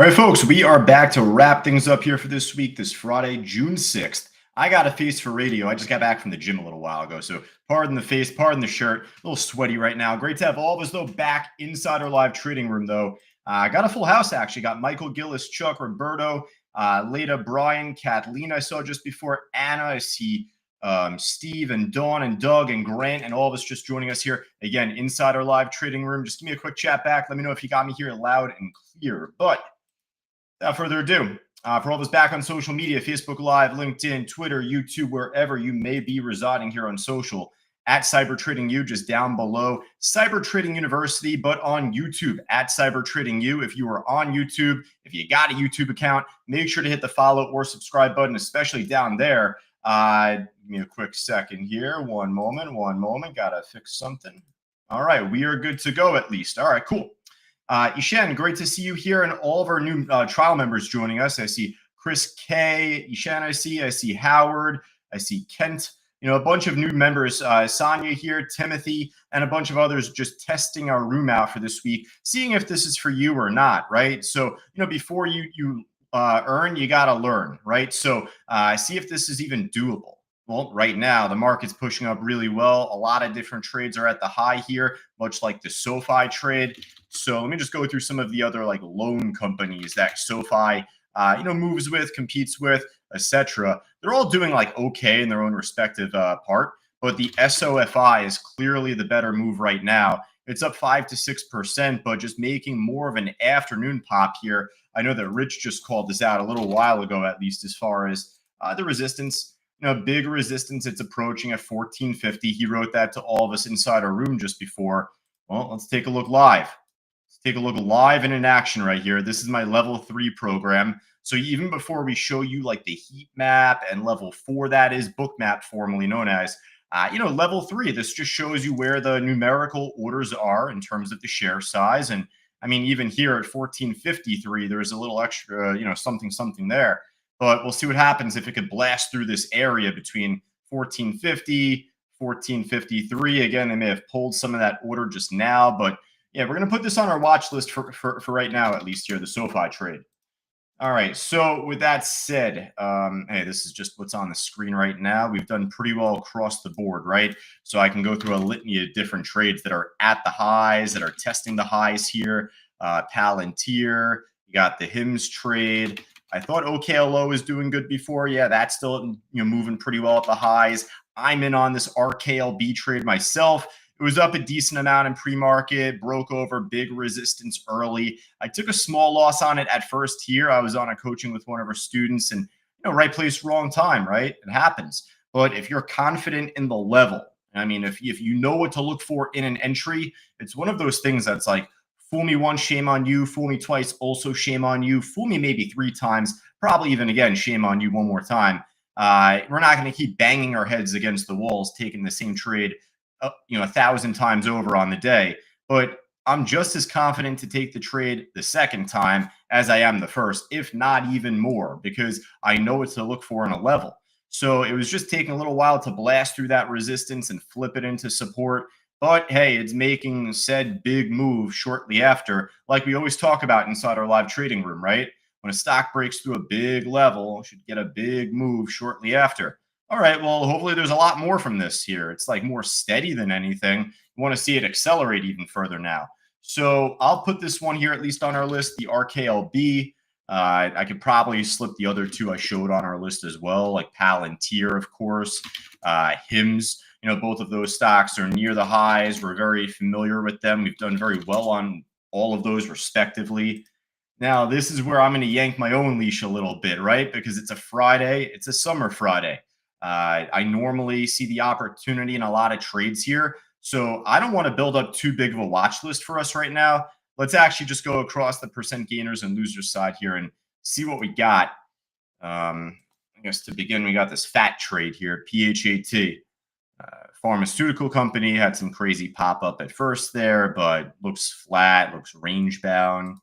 All right, folks, we are back to wrap things up here for this week, this Friday, June 6th. I got a face for radio. I just got back from the gym a little while ago, so pardon the face, pardon the shirt. A little sweaty right now. Great to have all of us, though, back inside our live trading room, though. I got a full house, actually. Got Michael Gillis, Chuck, Roberto, Leda, Brian, Kathleen I saw just before, Anna. I see Steve and Dawn and Doug and Grant and all of us just joining us here, again, inside our live trading room. Just give me a quick chat back. Let me know if you got me here loud and clear. But without further ado, for all of us back on social media, Facebook Live, LinkedIn, Twitter, YouTube, wherever you may be residing here on social, at Cyber Trading U, just down below, Cyber Trading University, but on YouTube, at Cyber Trading U. If you are on YouTube, if you got a YouTube account, make sure to hit the follow or subscribe button, especially down there. Give me a quick second here. One moment. Gotta fix something. All right, we are good to go at least. All right, cool. Ishan, great to see you here, and all of our new trial members joining us. I see Chris K, Ishan, I see Howard, I see Kent, a bunch of new members, Sonia here, Timothy, and a bunch of others just testing our room out for this week, seeing if this is for you or not, right? So, before you earn, you got to learn, right? So see if this is even doable. Well, right now, the market's pushing up really well. A lot of different trades are at the high here, much like the SoFi trade. So let me just go through some of the other loan companies that SoFi, moves with, competes with, etc. They're all doing okay in their own respective part, but the SOFI is clearly the better move right now. It's up 5 to 6%, but just making more of an afternoon pop here. I know that Rich just called this out a little while ago, at least as far as the resistance. Big resistance. It's approaching at 1450. He wrote that to all of us inside our room just before. Well, let's take a look live. Let's take a look live and in action right here. This is my level 3 program. So even before we show you the heat map and level 4, that is book map, formerly known as, level 3, this just shows you where the numerical orders are in terms of the share size. And I mean, even here at 1453, there's a little extra, something there. But we'll see what happens if it could blast through this area between 1450, 1453. Again, they may have pulled some of that order just now, but yeah, we're going to put this on our watch list for right now, at least here, the SoFi trade. All right, so with that said, hey, this is just what's on the screen right now. We've done pretty well across the board, right? So I can go through a litany of different trades that are at the highs, that are testing the highs here. Palantir, you got the HIMS trade. I thought OKLO is doing good before. Yeah, that's still moving pretty well at the highs. I'm in on this RKLB trade myself. It was up a decent amount in pre-market, broke over big resistance early. I took a small loss on it at first here. I was on a coaching with one of our students, and right place, wrong time, right? It happens. But if you're confident in the level, I mean, if you know what to look for in an entry, it's one of those things that's fool me once, shame on you. Fool me twice, also shame on you. Fool me maybe 3 times, probably even again, shame on you one more time. We're not going to keep banging our heads against the walls, taking the same trade, 1,000 times over on the day. But I'm just as confident to take the trade the second time as I am the first, if not even more, because I know what to look for in a level. So it was just taking a little while to blast through that resistance and flip it into support. But hey, it's making said big move shortly after, like we always talk about inside our live trading room, right? When a stock breaks through a big level, it should get a big move shortly after. All right, well, hopefully there's a lot more from this here. It's more steady than anything. You want to see it accelerate even further now. So I'll put this one here at least on our list, the RKLB. I could probably slip the other 2 I showed on our list as well, like Palantir, of course, HIMS. Both of those stocks are near the highs. We're very familiar with them. We've done very well on all of those respectively. Now, this is where I'm going to yank my own leash a little bit, right? Because it's a Friday. It's a summer Friday. I normally see the opportunity in a lot of trades here. So I don't want to build up too big of a watch list for us right now. Let's actually just go across the percent gainers and losers side here and see what we got. I guess to begin, we got this fat trade here, PHAT. Pharmaceutical company had some crazy pop-up at first there, but looks flat, looks range-bound.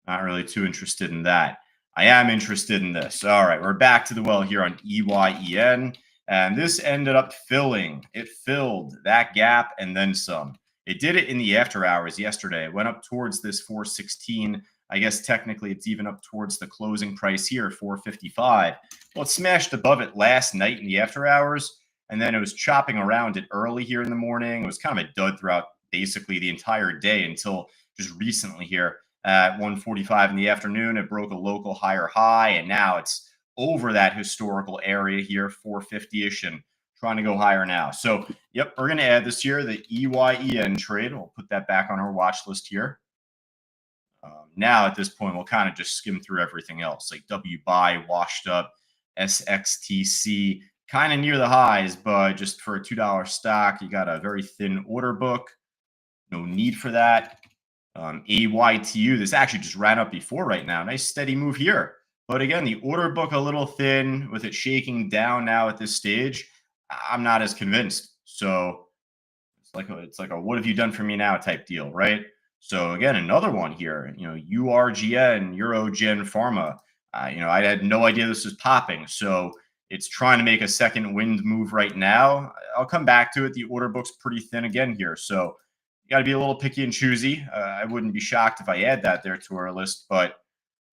Not really too interested in that. I am interested in this. All right, we're back to the well here on EYEN, and this ended up filling. It filled that gap and then some. It did it in the after hours yesterday. It went up towards this 416 I guess technically it's even up towards the closing price here, 455. Well, it smashed above it last night in the after hours, and then it was chopping around it early here in the morning. It was kind of a dud throughout basically the entire day until just recently here at 1:45 in the afternoon. It broke a local higher high, and now it's over that historical area here, 450-ish, and trying to go higher now. So, yep, we're going to add this here, the EYEN trade. We'll put that back on our watch list here. Now, at this point, we'll kind of just skim through everything else, like WBUY washed up, SXTC kind of near the highs, but just for a $2 stock, you got a very thin order book. No need for that. AYTU, this actually just ran up before right now. Nice steady move here. But again, the order book a little thin with it shaking down now at this stage. I'm not as convinced. So it's like a what have you done for me now type deal, right? So again, another one here, URGN, Eurogen Pharma. I had no idea this was popping. So it's trying to make a second wind move right now. I'll come back to it. The order book's pretty thin again here. So you got to be a little picky and choosy. I wouldn't be shocked if I add that there to our list, but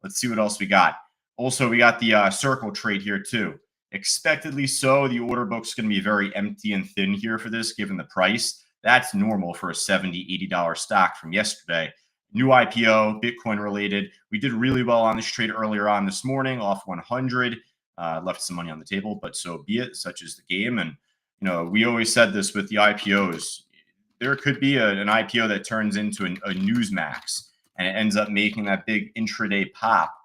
let's see what else we got. Also, we got the circle trade here too. Expectedly so, the order book's going to be very empty and thin here for this, given the price. That's normal for a $70, $80 stock from yesterday. New IPO, Bitcoin related. We did really well on this trade earlier on this morning, off 100. Left some money on the table, but so be it. Such is the game. And we always said this with the IPOs. There could be an IPO that turns into a Newsmax, and it ends up making that big intraday pop.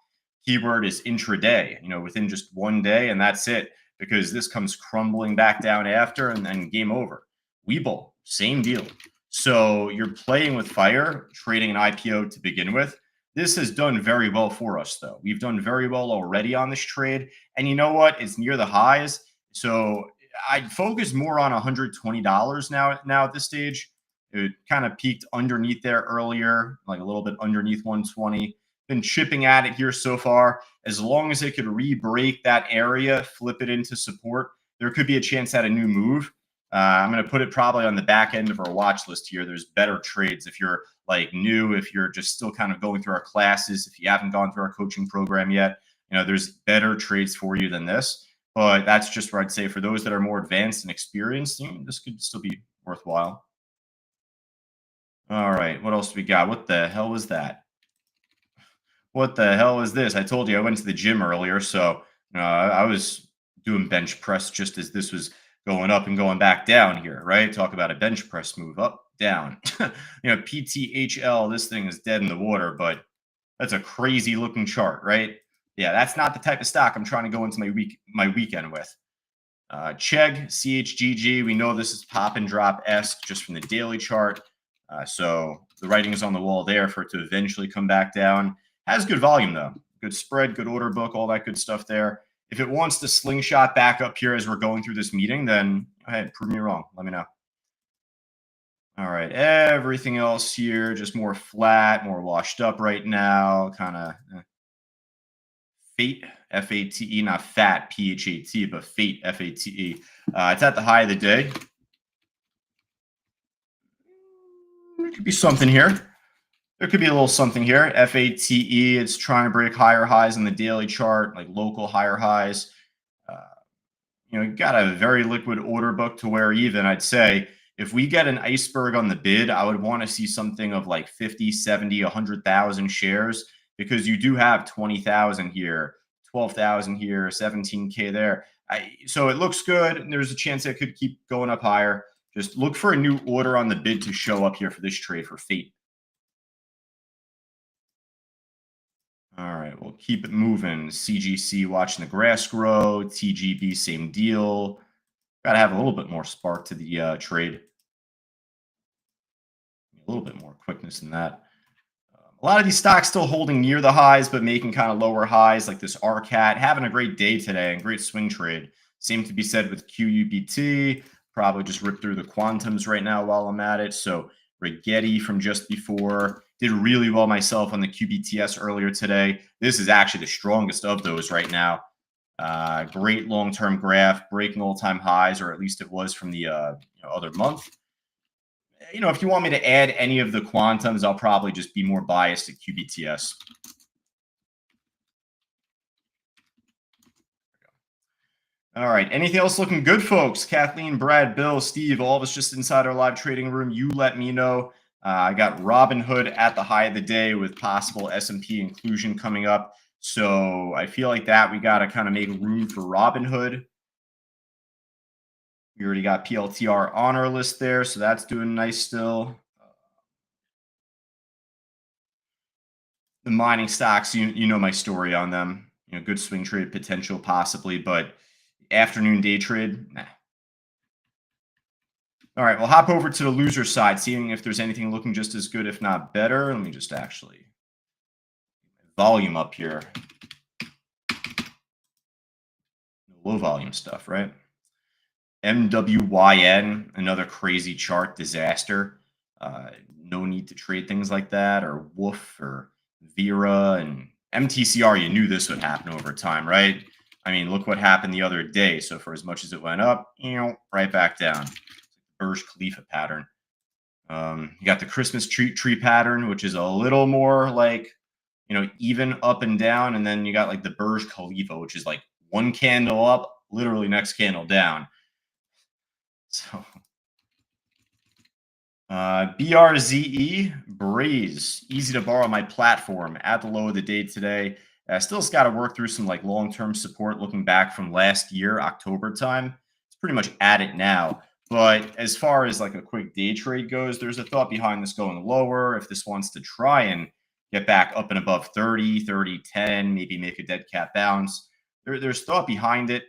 Keyword is intraday, within just one day, and that's it, because this comes crumbling back down after, and then game over. Webull, same deal. So you're playing with fire, trading an IPO to begin with. This has done very well for us, though. We've done very well already on this trade, and you know what? It's near the highs, so I'd focus more on $120 now at this stage. It kind of peaked underneath there earlier, like a little bit underneath 120. Been chipping at it here so far. As long as it could re-break that area, flip it into support, there could be a chance at a new move. I'm going to put it probably on the back end of our watch list here. There's better trades if you're like new, if you're just still kind of going through our classes, if you haven't gone through our coaching program yet, there's better trades for you than this. But that's just where I'd say for those that are more advanced and experienced, this could still be worthwhile. All right, what else we got? What the hell was that? What the hell is this? I told you I went to the gym earlier, so I was doing bench press just as this was going up and going back down here, right? Talk about a bench press move up, down. PTHL, this thing is dead in the water, but that's a crazy looking chart, right? Yeah, that's not the type of stock I'm trying to go into my weekend with. Chegg, CHGG, we know this is pop and drop-esque just from the daily chart. So the writing is on the wall there for it to eventually come back down. Has good volume, though. Good spread, good order book, all that good stuff there. If it wants to slingshot back up here as we're going through this meeting, then go ahead, prove me wrong. Let me know. All right, everything else here, just more flat, more washed up right now, kind of Fate, F-A-T-E, not fat, P-H-A-T, but Fate, F-A-T-E. It's at the high of the day. There could be something here. There could be a little something here. FATE, it's trying to break higher highs in the daily chart, like local higher highs. You got a very liquid order book to where even I'd say if we get an iceberg on the bid, I would want to see something of like 50, 70, 100,000 shares, because you do have 20,000 here, 12,000 here, 17K there. So it looks good, and there's a chance it could keep going up higher. Just look for a new order on the bid to show up here for this trade for Fate. All right, we'll keep it moving. CGC watching the grass grow. TGB, same deal. Got to have a little bit more spark to the trade. A little bit more quickness than that. A lot of these stocks still holding near the highs, but making kind of lower highs, like this RCAT. Having a great day today and great swing trade. Same to be said with QUBT. Probably just rip through the quantums right now while I'm at it. So Rigetti from just before. Did really well myself on the QBTS earlier today. This is actually the strongest of those right now. Great long-term graph, breaking all-time highs, or at least it was from the other month. If you want me to add any of the quantums, I'll probably just be more biased at QBTS. All right. Anything else looking good, folks? Kathleen, Brad, Bill, Steve, all of us just inside our live trading room. You let me know. I got Robinhood at the high of the day with possible S&P inclusion coming up. So I feel like that we got to kind of make room for Robinhood. We already got PLTR on our list there, so that's doing nice still. The mining stocks, you know my story on them. Good swing trade potential possibly, but afternoon day trade, nah. All right, we'll hop over to the loser side, seeing if there's anything looking just as good, if not better. Let me just actually volume up here. Low volume stuff, right? MWYN, another crazy chart disaster. No need to trade things like that, or Woof, or Vera, and MTCR. You knew this would happen over time, right? I mean, look what happened the other day. So for as much as it went up, right back down. Burj Khalifa pattern. You got the Christmas tree pattern, which is a little more like, even up and down. And then you got like the Burj Khalifa, which is like one candle up, literally next candle down. So BRZE, Braze, easy to borrow my platform at the low of the day today. Still's got to work through some like long-term support looking back from last year, October time. It's pretty much at it now. But as far as like a quick day trade goes, there's a thought behind this going lower. If this wants to try and get back up and above 30, 30, 10, maybe make a dead cat bounce. There's thought behind it.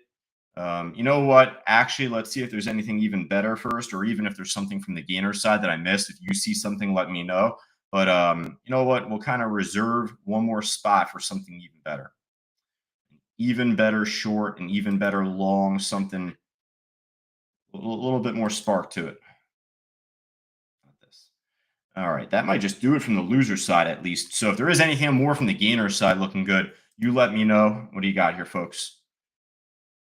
You know what? Actually, let's see if there's anything even better first, or even if there's something from the gainer side that I missed. If you see something, let me know. But you know what? We'll kind of reserve one more spot for something even better. Even better short and even better long, something a little bit more spark to it. Not this. All right, that might just do it from the loser side at least. So if there is anything more from the gainer side looking good, you let me know. What do you got here, folks?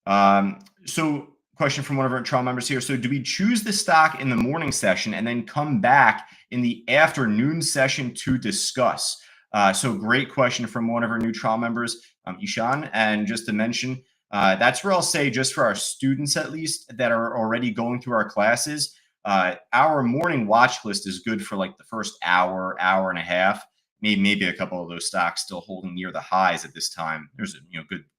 So question from one of our trial members here. So do we choose the stock in the morning session and then come back in the afternoon session to discuss? So great question from one of our new trial members, Ishan. And just to mention, that's where I'll say, just for our students at least that are already going through our classes, our morning watch list is good for like the first hour, hour and a half. Maybe a couple of those stocks still holding near the highs at this time. There's a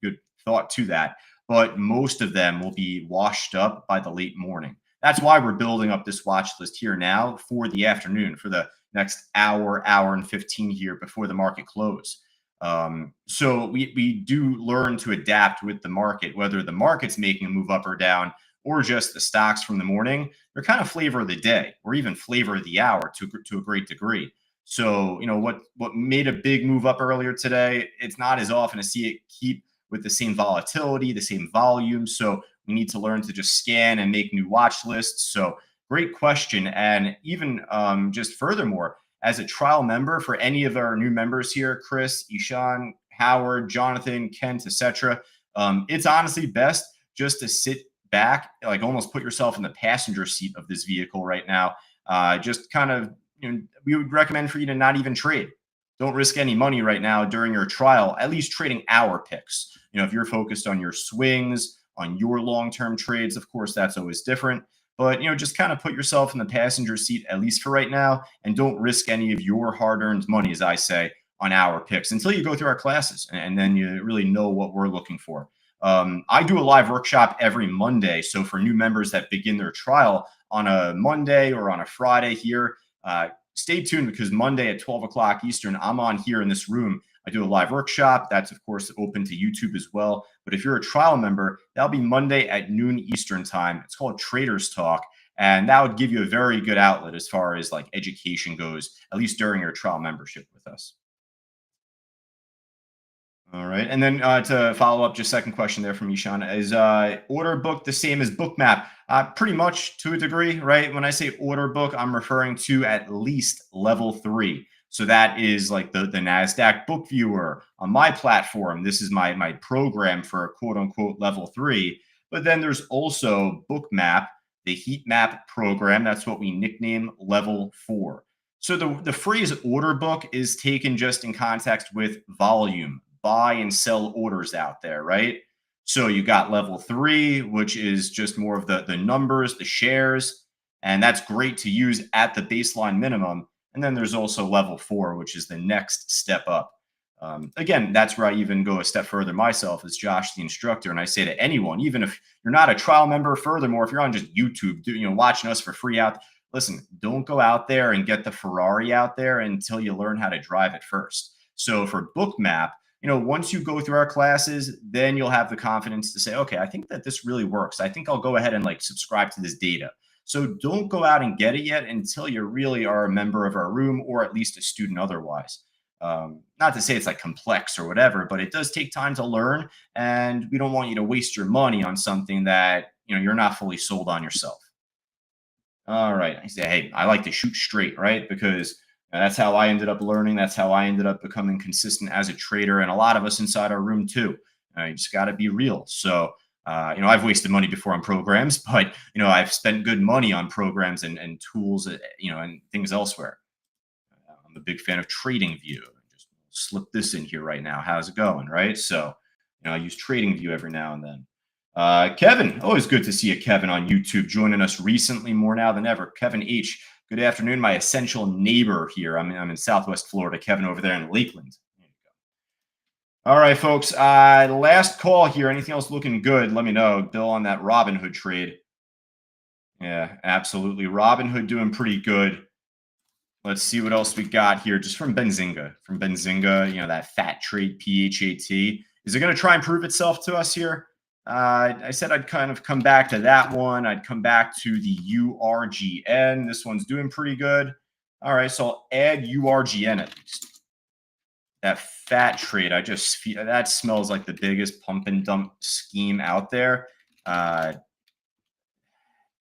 good thought to that. But most of them will be washed up by the late morning. That's why we're building up this watch list here now for the afternoon, for the next hour, hour and 15 here before the market close. So we do learn to adapt with the market, whether the market's making a move up or down, or just the stocks from the morning. They're kind of flavor of the day, or even flavor of the hour to a great degree. So, what made a big move up earlier today, it's not as often to see it keep with the same volatility, the same volume. So we need to learn to just scan and make new watch lists. So great question. And even just furthermore, as a trial member for any of our new members here, Chris, Ishan, Howard, Jonathan, Kent, etc., it's honestly best just to sit back, like almost put yourself in the passenger seat of this vehicle right now. Just kind of, we would recommend for you to not even trade. Don't risk any money right now during your trial, at least trading our picks. If you're focused on your swings, on your long-term trades, of course, that's always different. But, just kind of put yourself in the passenger seat, at least for right now, and don't risk any of your hard-earned money, as I say, on our picks until you go through our classes. And then you really know what we're looking for. I do a live workshop every Monday. So for new members that begin their trial on a Monday or on a Friday here, stay tuned, because Monday at 12 o'clock Eastern, I'm on here in this room. I do a live workshop. That's, of course, open to YouTube as well. But if you're a trial member, that'll be Monday at noon Eastern time. It's called Traders Talk. And that would give you a very good outlet as far as like education goes, at least during your trial membership with us. All right. And then to follow up, just second question there from Ishan, is order book the same as bookmap? Pretty much, to a degree, right? When I say order book, I'm referring to at least level 3. So that is like the NASDAQ book viewer on my platform. This is my program for quote unquote level 3. But then there's also bookmap, the heat map program. That's what we nickname level 4. So the phrase order book is taken just in context with volume, buy and sell orders out there, right? So you got level 3, which is just more of the numbers, the shares, and that's great to use at the baseline minimum. And then there's also level 4, which is the next step up. Again, that's where I even go a step further myself as Josh, the instructor. And I say to anyone, even if you're not a trial member, furthermore, if you're on just YouTube, watching us for free out, listen, don't go out there and get the Ferrari out there until you learn how to drive it first. So for Bookmap, once you go through our classes, then you'll have the confidence to say, okay, I think that this really works. I think I'll go ahead and subscribe to this data. So don't go out and get it yet until you really are a member of our room or at least a student otherwise. Not to say it's complex or whatever, but it does take time to learn, and we don't want you to waste your money on something that you're not fully sold on yourself. All right, I say, hey, I like to shoot straight, right? Because that's how I ended up learning. That's how I ended up becoming consistent as a trader, and a lot of us inside our room too. You just got to be real. So, I've wasted money before on programs, but I've spent good money on programs and tools, and things elsewhere. I'm a big fan of TradingView. Just slip this in here right now. How's it going? Right. So, I use TradingView every now and then. Kevin, always good to see you, Kevin, on YouTube, joining us recently more now than ever. Kevin H. Good afternoon, my essential neighbor here. I'm in Southwest Florida. Kevin over there in Lakeland. There you go. All right, folks. Last call here. Anything else looking good? Let me know. Bill on that Robinhood trade. Yeah, absolutely. Robinhood doing pretty good. Let's see what else we got here. Just from Benzinga. That fat trade PHAT. Is it going to try and prove itself to us here? I said I'd kind of come back to that one. I'd come back to the URGN. This one's doing pretty good. All right, so I'll add URGN at least. That fat trade, I just feel that smells like the biggest pump and dump scheme out there.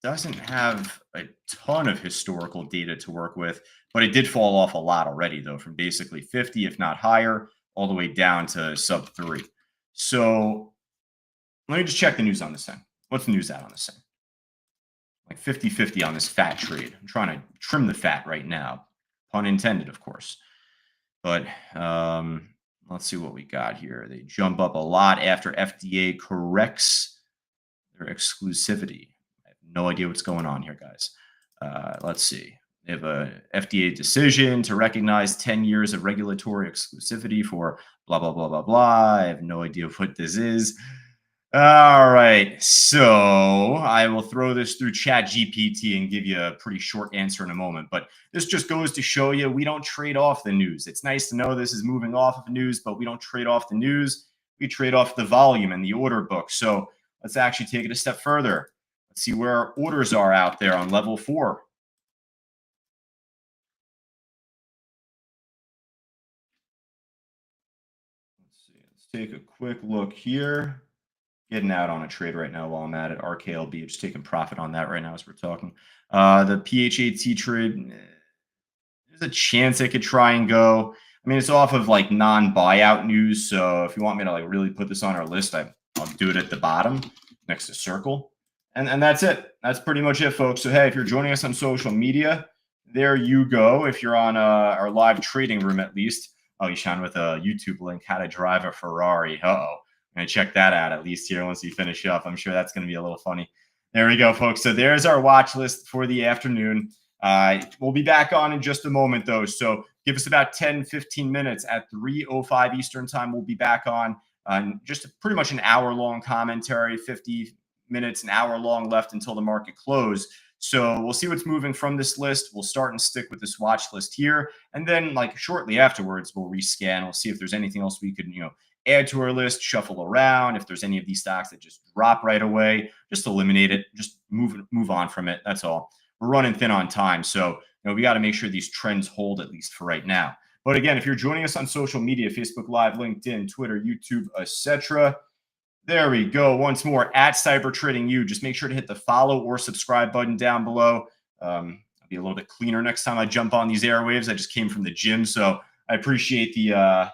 Doesn't have a ton of historical data to work with, but it did fall off a lot already, though, from basically 50, if not higher, all the way down to sub 3. So let me just check the news on this thing. What's the news out on this thing? 50-50 on this fat trade. I'm trying to trim the fat right now. Pun intended, of course. But let's see what we got here. They jump up a lot after FDA corrects their exclusivity. I have no idea what's going on here, guys. Let's see. They have a FDA decision to recognize 10 years of regulatory exclusivity for blah, blah, blah, blah, blah. I have no idea what this is. All right, so I will throw this through ChatGPT and give you a pretty short answer in a moment. But this just goes to show you we don't trade off the news. It's nice to know this is moving off of news, but we don't trade off the news. We trade off the volume and the order book. So let's actually take it a step further. Let's see where our orders are out there on level 4. Let's see. Let's take a quick look here. Getting out on a trade right now while I'm at it. RKLB, just taking profit on that right now as we're talking. The PHAT trade, there's a chance it could try and go. I mean, it's off of non-buyout news. So if you want me to really put this on our list, I'll do it at the bottom next to circle. And that's it. That's pretty much it, folks. So, hey, if you're joining us on social media, there you go. If you're on our live trading room, at least. Oh, you shine with a YouTube link, how to drive a Ferrari. Uh-oh. I'm going to check that out at least here once we finish up. I'm sure that's going to be a little funny. There we go, folks. So there's our watch list for the afternoon. We'll be back on in just a moment, though. So give us about 10, 15 minutes at 3:05 Eastern time. We'll be back on just pretty much an hour-long commentary, 50 minutes, an hour long left until the market close. So we'll see what's moving from this list. We'll start and stick with this watch list here. And then shortly afterwards, we'll rescan. We'll see if there's anything else we could, add to our list, shuffle around. If there's any of these stocks that just drop right away, just eliminate it, just move on from it. That's all. We're running thin on time. So, we got to make sure these trends hold at least for right now. But again, if you're joining us on social media, Facebook Live, LinkedIn, Twitter, YouTube, etc., there we go. Once more, at CyberTradingU. Just make sure to hit the follow or subscribe button down below. I'll be a little bit cleaner next time I jump on these airwaves. I just came from the gym, so I appreciate the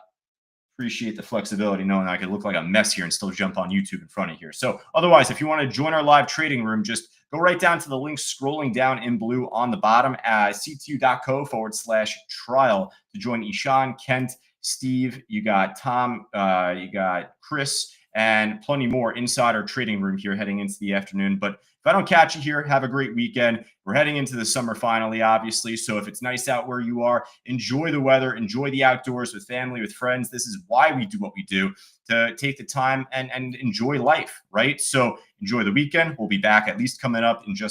flexibility, knowing that I could look like a mess here and still jump on YouTube in front of here. So otherwise, if you want to join our live trading room, just Go right down to the link scrolling down in blue on the bottom at ctu.co/trial to join Ishan, Kent, Steve, you got Tom, you got Chris, and plenty more inside our trading room here heading into the afternoon. But if I don't catch you here, have a great weekend. We're heading into the summer finally, obviously. So if it's nice out where you are, enjoy the weather, enjoy the outdoors with family, with friends. This is why we do what we do, to take the time and enjoy life, right? So enjoy the weekend. We'll be back at least coming up in just